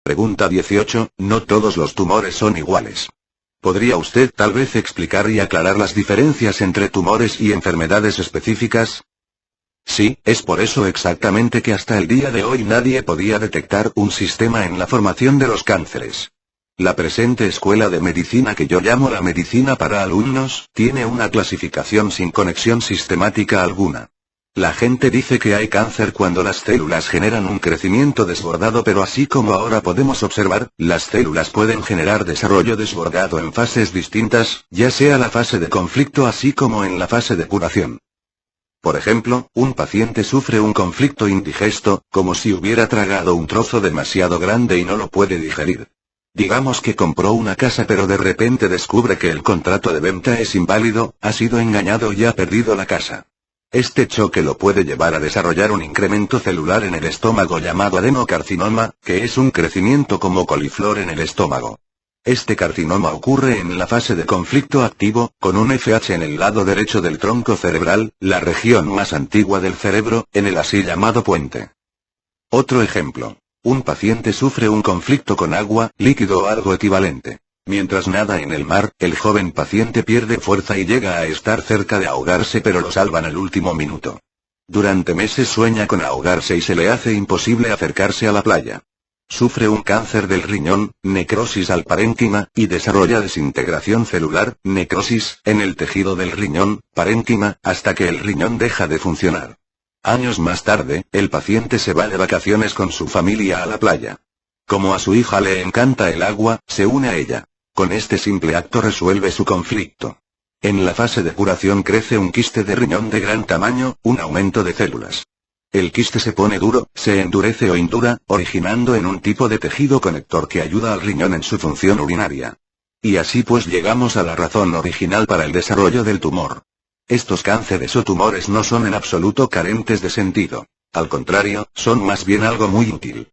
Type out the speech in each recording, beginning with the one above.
Pregunta 18. No todos los tumores son iguales. ¿Podría usted tal vez explicar y aclarar las diferencias entre tumores y enfermedades específicas? Sí, es por eso exactamente que hasta el día de hoy nadie podía detectar un sistema en la formación de los cánceres. La presente escuela de medicina, que yo llamo la medicina para alumnos, tiene una clasificación sin conexión sistemática alguna. La gente dice que hay cáncer cuando las células generan un crecimiento desbordado, pero así como ahora podemos observar, las células pueden generar desarrollo desbordado en fases distintas, ya sea la fase de conflicto así como en la fase de curación. Por ejemplo, un paciente sufre un conflicto indigesto, como si hubiera tragado un trozo demasiado grande y no lo puede digerir. Digamos que compró una casa pero de repente descubre que el contrato de venta es inválido, ha sido engañado y ha perdido la casa. Este choque lo puede llevar a desarrollar un incremento celular en el estómago llamado adenocarcinoma, que es un crecimiento como coliflor en el estómago. Este carcinoma ocurre en la fase de conflicto activo, con un FH en el lado derecho del tronco cerebral, la región más antigua del cerebro, en el así llamado puente. Otro ejemplo. Un paciente sufre un conflicto con agua, líquido o algo equivalente. Mientras nada en el mar, el joven paciente pierde fuerza y llega a estar cerca de ahogarse, pero lo salvan al último minuto. Durante meses sueña con ahogarse y se le hace imposible acercarse a la playa. Sufre un cáncer del riñón, necrosis al parénquima, y desarrolla desintegración celular, necrosis, en el tejido del riñón, parénquima, hasta que el riñón deja de funcionar. Años más tarde, el paciente se va de vacaciones con su familia a la playa. Como a su hija le encanta el agua, se une a ella. Con este simple acto resuelve su conflicto. En la fase de curación crece un quiste de riñón de gran tamaño, un aumento de células. El quiste se pone duro, se endurece o indura, originando en un tipo de tejido conector que ayuda al riñón en su función urinaria. Y así pues llegamos a la razón original para el desarrollo del tumor. Estos cánceres o tumores no son en absoluto carentes de sentido. Al contrario, son más bien algo muy útil.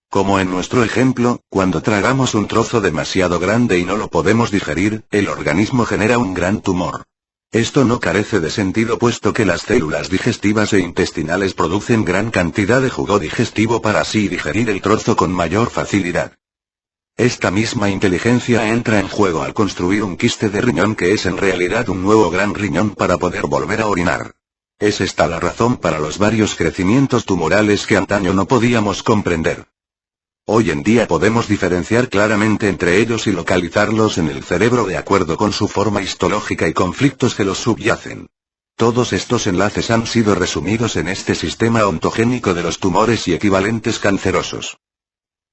Como en nuestro ejemplo, cuando tragamos un trozo demasiado grande y no lo podemos digerir, el organismo genera un gran tumor. Esto no carece de sentido puesto que las células digestivas e intestinales producen gran cantidad de jugo digestivo para así digerir el trozo con mayor facilidad. Esta misma inteligencia entra en juego al construir un quiste de riñón que es en realidad un nuevo gran riñón para poder volver a orinar. Es esta la razón para los varios crecimientos tumorales que antaño no podíamos comprender. Hoy en día podemos diferenciar claramente entre ellos y localizarlos en el cerebro de acuerdo con su forma histológica y conflictos que los subyacen. Todos estos enlaces han sido resumidos en este sistema ontogénico de los tumores y equivalentes cancerosos.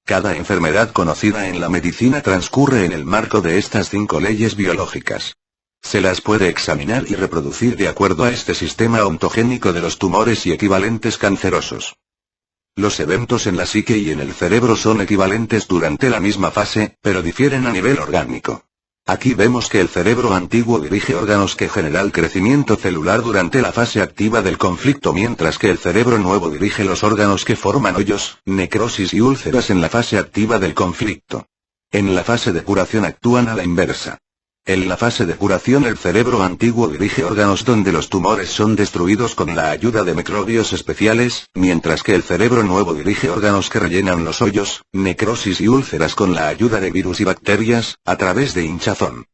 Cada enfermedad conocida en la medicina transcurre en el marco de estas 5 leyes biológicas. Se las puede examinar y reproducir de acuerdo a este sistema ontogénico de los tumores y equivalentes cancerosos. Los eventos en la psique y en el cerebro son equivalentes durante la misma fase, pero difieren a nivel orgánico. Aquí vemos que el cerebro antiguo dirige órganos que generan crecimiento celular durante la fase activa del conflicto, mientras que el cerebro nuevo dirige los órganos que forman hoyos, necrosis y úlceras en la fase activa del conflicto. En la fase de curación actúan a la inversa. En la fase de curación el cerebro antiguo dirige órganos donde los tumores son destruidos con la ayuda de microbios especiales, mientras que el cerebro nuevo dirige órganos que rellenan los hoyos, necrosis y úlceras con la ayuda de virus y bacterias, a través de hinchazón.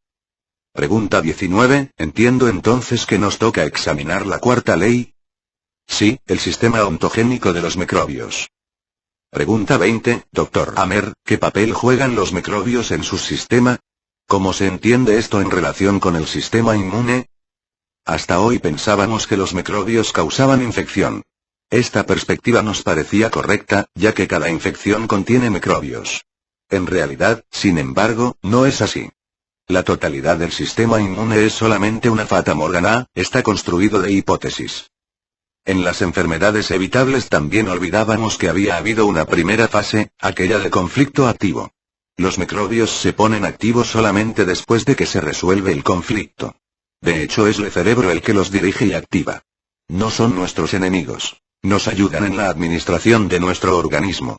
Pregunta 19. ¿Entiendo entonces que nos toca examinar la cuarta ley? Sí, el sistema ontogénico de los microbios. Pregunta 20. Dr. Amer, ¿qué papel juegan los microbios en su sistema? ¿Cómo se entiende esto en relación con el sistema inmune? Hasta hoy pensábamos que los microbios causaban infección. Esta perspectiva nos parecía correcta, ya que cada infección contiene microbios. En realidad, sin embargo, no es así. La totalidad del sistema inmune es solamente una fata morgana, está construido de hipótesis. En las enfermedades evitables también olvidábamos que había habido una primera fase, aquella de conflicto activo. Los microbios se ponen activos solamente después de que se resuelve el conflicto. De hecho es el cerebro el que los dirige y activa. No son nuestros enemigos. Nos ayudan en la administración de nuestro organismo.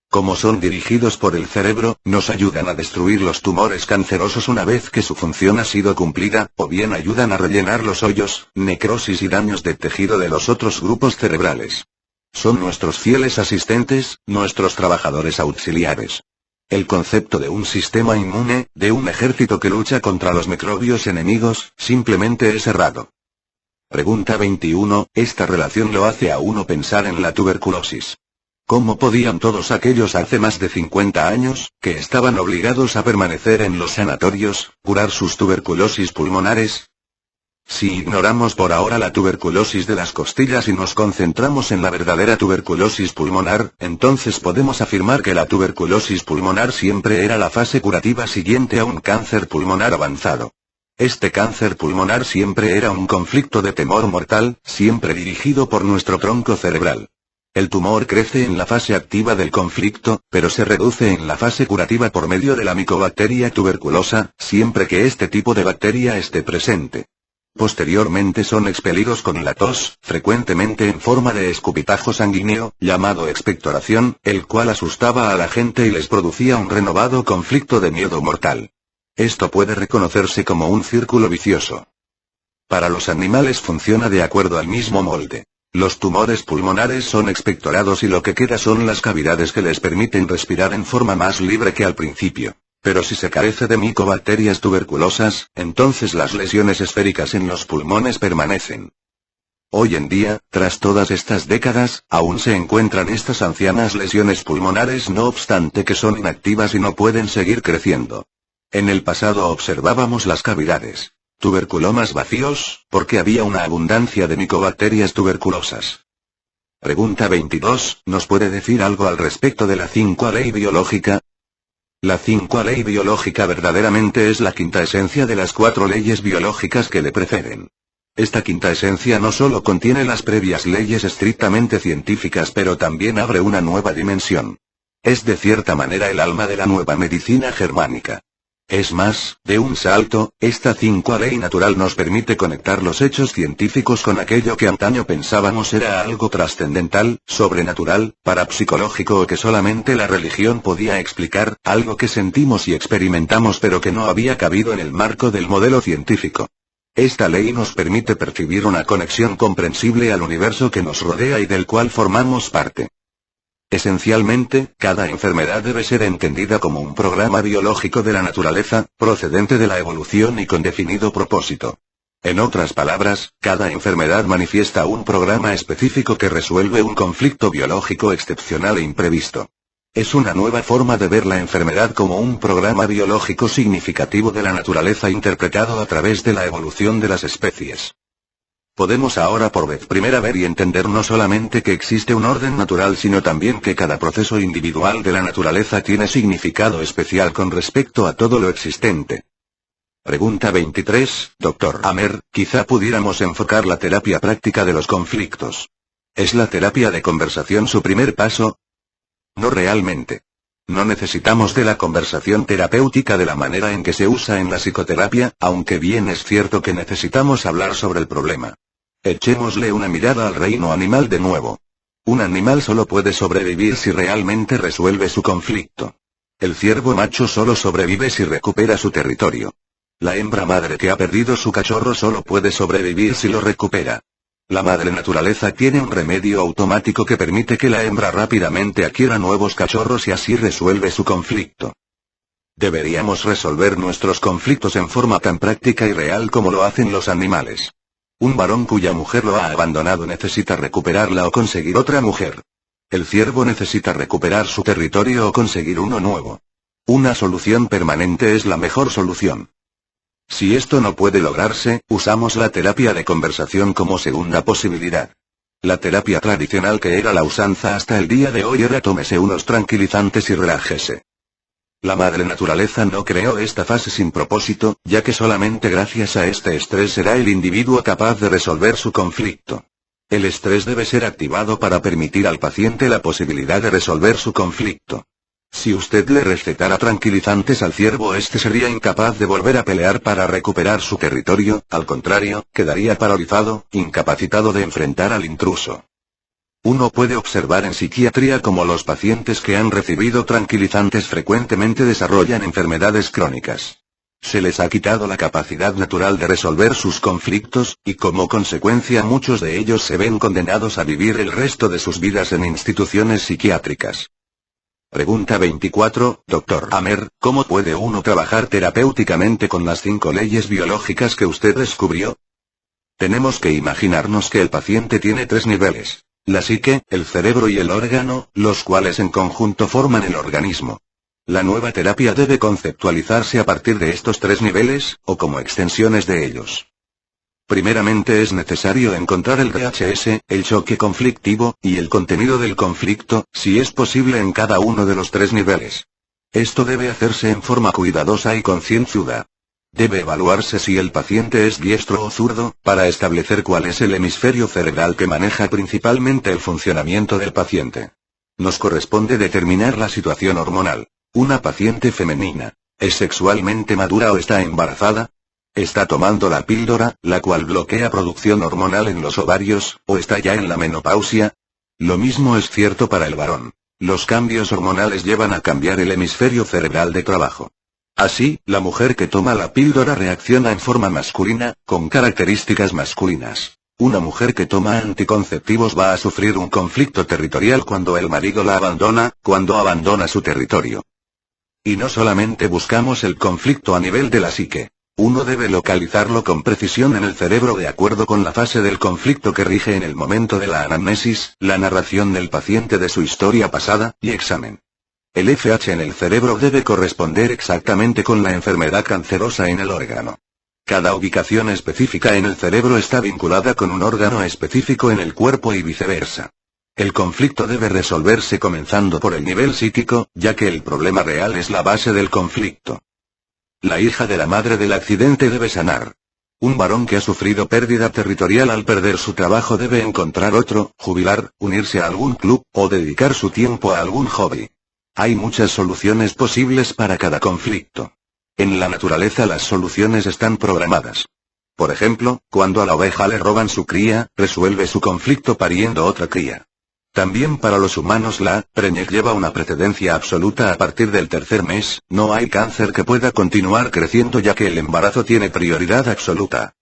Como son dirigidos por el cerebro, nos ayudan a destruir los tumores cancerosos una vez que su función ha sido cumplida, o bien ayudan a rellenar los hoyos, necrosis y daños de tejido de los otros grupos cerebrales. Son nuestros fieles asistentes, nuestros trabajadores auxiliares. El concepto de un sistema inmune, de un ejército que lucha contra los microbios enemigos, simplemente es errado. Pregunta 21. Esta relación lo hace a uno pensar en la tuberculosis. ¿Cómo podían todos aquellos hace más de 50 años, que estaban obligados a permanecer en los sanatorios, curar sus tuberculosis pulmonares? Si ignoramos por ahora la tuberculosis de las costillas y nos concentramos en la verdadera tuberculosis pulmonar, entonces podemos afirmar que la tuberculosis pulmonar siempre era la fase curativa siguiente a un cáncer pulmonar avanzado. Este cáncer pulmonar siempre era un conflicto de temor mortal, siempre dirigido por nuestro tronco cerebral. El tumor crece en la fase activa del conflicto, pero se reduce en la fase curativa por medio de la micobacteria tuberculosa, siempre que este tipo de bacteria esté presente. Posteriormente son expelidos con la tos, frecuentemente en forma de escupitajo sanguíneo, llamado expectoración, el cual asustaba a la gente y les producía un renovado conflicto de miedo mortal. Esto puede reconocerse como un círculo vicioso. Para los animales funciona de acuerdo al mismo molde. Los tumores pulmonares son expectorados y lo que queda son las cavidades que les permiten respirar en forma más libre que al principio. Pero si se carece de micobacterias tuberculosas, entonces las lesiones esféricas en los pulmones permanecen. Hoy en día, tras todas estas décadas, aún se encuentran estas ancianas lesiones pulmonares no obstante que son inactivas y no pueden seguir creciendo. En el pasado observábamos las cavidades tuberculomas vacíos, porque había una abundancia de micobacterias tuberculosas. Pregunta 22, ¿nos puede decir algo al respecto de la 5ª ley biológica? La 5ª ley biológica verdaderamente es la quinta esencia de las 4 leyes biológicas que le preceden. Esta quinta esencia no solo contiene las previas leyes estrictamente científicas pero también abre una nueva dimensión. Es de cierta manera el alma de la nueva medicina germánica. Es más, de un salto, esta 5ª ley natural nos permite conectar los hechos científicos con aquello que antaño pensábamos era algo trascendental, sobrenatural, parapsicológico o que solamente la religión podía explicar, algo que sentimos y experimentamos pero que no había cabido en el marco del modelo científico. Esta ley nos permite percibir una conexión comprensible al universo que nos rodea y del cual formamos parte. Esencialmente, cada enfermedad debe ser entendida como un programa biológico de la naturaleza, procedente de la evolución y con definido propósito. En otras palabras, cada enfermedad manifiesta un programa específico que resuelve un conflicto biológico excepcional e imprevisto. Es una nueva forma de ver la enfermedad como un programa biológico significativo de la naturaleza interpretado a través de la evolución de las especies. Podemos ahora por vez primera ver y entender no solamente que existe un orden natural sino también que cada proceso individual de la naturaleza tiene significado especial con respecto a todo lo existente. Pregunta 23, Dr. Amer, quizá pudiéramos enfocar la terapia práctica de los conflictos. ¿Es la terapia de conversación su primer paso? No realmente. No necesitamos de la conversación terapéutica de la manera en que se usa en la psicoterapia, aunque bien es cierto que necesitamos hablar sobre el problema. Echémosle una mirada al reino animal de nuevo. Un animal solo puede sobrevivir si realmente resuelve su conflicto. El ciervo macho solo sobrevive si recupera su territorio. La hembra madre que ha perdido su cachorro solo puede sobrevivir si lo recupera. La madre naturaleza tiene un remedio automático que permite que la hembra rápidamente adquiera nuevos cachorros y así resuelve su conflicto. Deberíamos resolver nuestros conflictos en forma tan práctica y real como lo hacen los animales. Un varón cuya mujer lo ha abandonado necesita recuperarla o conseguir otra mujer. El ciervo necesita recuperar su territorio o conseguir uno nuevo. Una solución permanente es la mejor solución. Si esto no puede lograrse, usamos la terapia de conversación como segunda posibilidad. La terapia tradicional que era la usanza hasta el día de hoy era tómese unos tranquilizantes y relájese. La madre naturaleza no creó esta fase sin propósito, ya que solamente gracias a este estrés será el individuo capaz de resolver su conflicto. El estrés debe ser activado para permitir al paciente la posibilidad de resolver su conflicto. Si usted le recetara tranquilizantes al ciervo, este sería incapaz de volver a pelear para recuperar su territorio, al contrario, quedaría paralizado, incapacitado de enfrentar al intruso. Uno puede observar en psiquiatría cómo los pacientes que han recibido tranquilizantes frecuentemente desarrollan enfermedades crónicas. Se les ha quitado la capacidad natural de resolver sus conflictos, y como consecuencia muchos de ellos se ven condenados a vivir el resto de sus vidas en instituciones psiquiátricas. Pregunta 24, Dr. Amer, ¿cómo puede uno trabajar terapéuticamente con las 5 leyes biológicas que usted descubrió? Tenemos que imaginarnos que el paciente tiene 3 niveles: la psique, el cerebro y el órgano, los cuales en conjunto forman el organismo. La nueva terapia debe conceptualizarse a partir de estos 3 niveles, o como extensiones de ellos. Primeramente es necesario encontrar el DHS, el choque conflictivo, y el contenido del conflicto, si es posible en cada uno de los 3 niveles. Esto debe hacerse en forma cuidadosa y concienzuda. Debe evaluarse si el paciente es diestro o zurdo, para establecer cuál es el hemisferio cerebral que maneja principalmente el funcionamiento del paciente. Nos corresponde determinar la situación hormonal. Una paciente femenina, ¿es sexualmente madura o está embarazada? ¿Está tomando la píldora, la cual bloquea producción hormonal en los ovarios, o está ya en la menopausia? Lo mismo es cierto para el varón. Los cambios hormonales llevan a cambiar el hemisferio cerebral de trabajo. Así, la mujer que toma la píldora reacciona en forma masculina, con características masculinas. Una mujer que toma anticonceptivos va a sufrir un conflicto territorial cuando el marido la abandona, cuando abandona su territorio. Y no solamente buscamos el conflicto a nivel de la psique. Uno debe localizarlo con precisión en el cerebro de acuerdo con la fase del conflicto que rige en el momento de la anamnesis, la narración del paciente de su historia pasada, y examen. El FH en el cerebro debe corresponder exactamente con la enfermedad cancerosa en el órgano. Cada ubicación específica en el cerebro está vinculada con un órgano específico en el cuerpo y viceversa. El conflicto debe resolverse comenzando por el nivel psíquico, ya que el problema real es la base del conflicto. La hija de la madre del accidente debe sanar. Un varón que ha sufrido pérdida territorial al perder su trabajo debe encontrar otro, jubilar, unirse a algún club, o dedicar su tiempo a algún hobby. Hay muchas soluciones posibles para cada conflicto. En la naturaleza las soluciones están programadas. Por ejemplo, cuando a la oveja le roban su cría, resuelve su conflicto pariendo otra cría. También para los humanos la preñez lleva una precedencia absoluta a partir del 3er mes, no hay cáncer que pueda continuar creciendo ya que el embarazo tiene prioridad absoluta.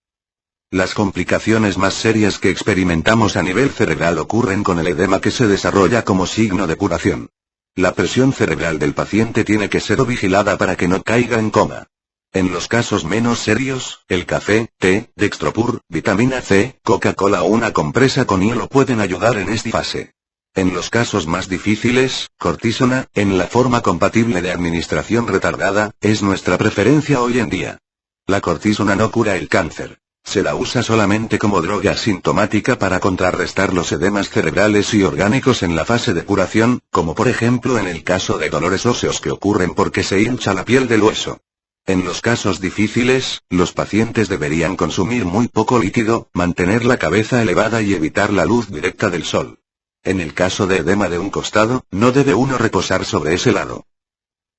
Las complicaciones más serias que experimentamos a nivel cerebral ocurren con el edema que se desarrolla como signo de curación. La presión cerebral del paciente tiene que ser vigilada para que no caiga en coma. En los casos menos serios, el café, té, Dextropur, vitamina C, Coca-Cola o una compresa con hielo pueden ayudar en esta fase. En los casos más difíciles, cortisona, en la forma compatible de administración retardada, es nuestra preferencia hoy en día. La cortisona no cura el cáncer. Se la usa solamente como droga asintomática para contrarrestar los edemas cerebrales y orgánicos en la fase de curación, como por ejemplo en el caso de dolores óseos que ocurren porque se hincha la piel del hueso. En los casos difíciles, los pacientes deberían consumir muy poco líquido, mantener la cabeza elevada y evitar la luz directa del sol. En el caso de edema de un costado, no debe uno reposar sobre ese lado.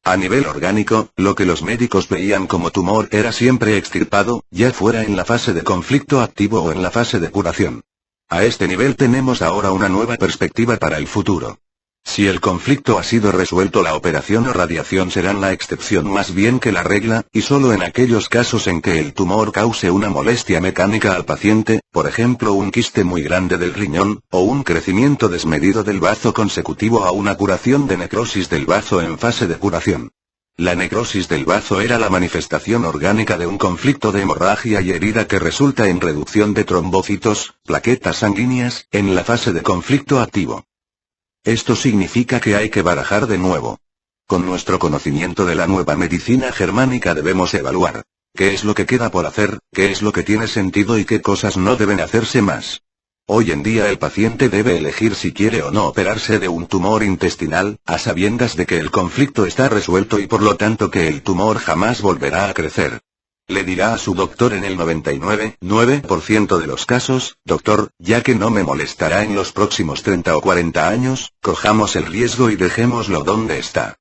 A nivel orgánico, lo que los médicos veían como tumor era siempre extirpado, ya fuera en la fase de conflicto activo o en la fase de curación. A este nivel tenemos ahora una nueva perspectiva para el futuro. Si el conflicto ha sido resuelto, la operación o radiación serán la excepción más bien que la regla, y solo en aquellos casos en que el tumor cause una molestia mecánica al paciente, por ejemplo un quiste muy grande del riñón, o un crecimiento desmedido del bazo consecutivo a una curación de necrosis del bazo en fase de curación. La necrosis del bazo era la manifestación orgánica de un conflicto de hemorragia y herida que resulta en reducción de trombocitos, plaquetas sanguíneas, en la fase de conflicto activo. Esto significa que hay que barajar de nuevo. Con nuestro conocimiento de la nueva medicina germánica debemos evaluar qué es lo que queda por hacer, qué es lo que tiene sentido y qué cosas no deben hacerse más. Hoy en día el paciente debe elegir si quiere o no operarse de un tumor intestinal, a sabiendas de que el conflicto está resuelto y por lo tanto que el tumor jamás volverá a crecer. Le dirá a su doctor en el 99,9% de los casos, doctor, ya que no me molestará en los próximos 30 o 40 años, cojamos el riesgo y dejémoslo donde está.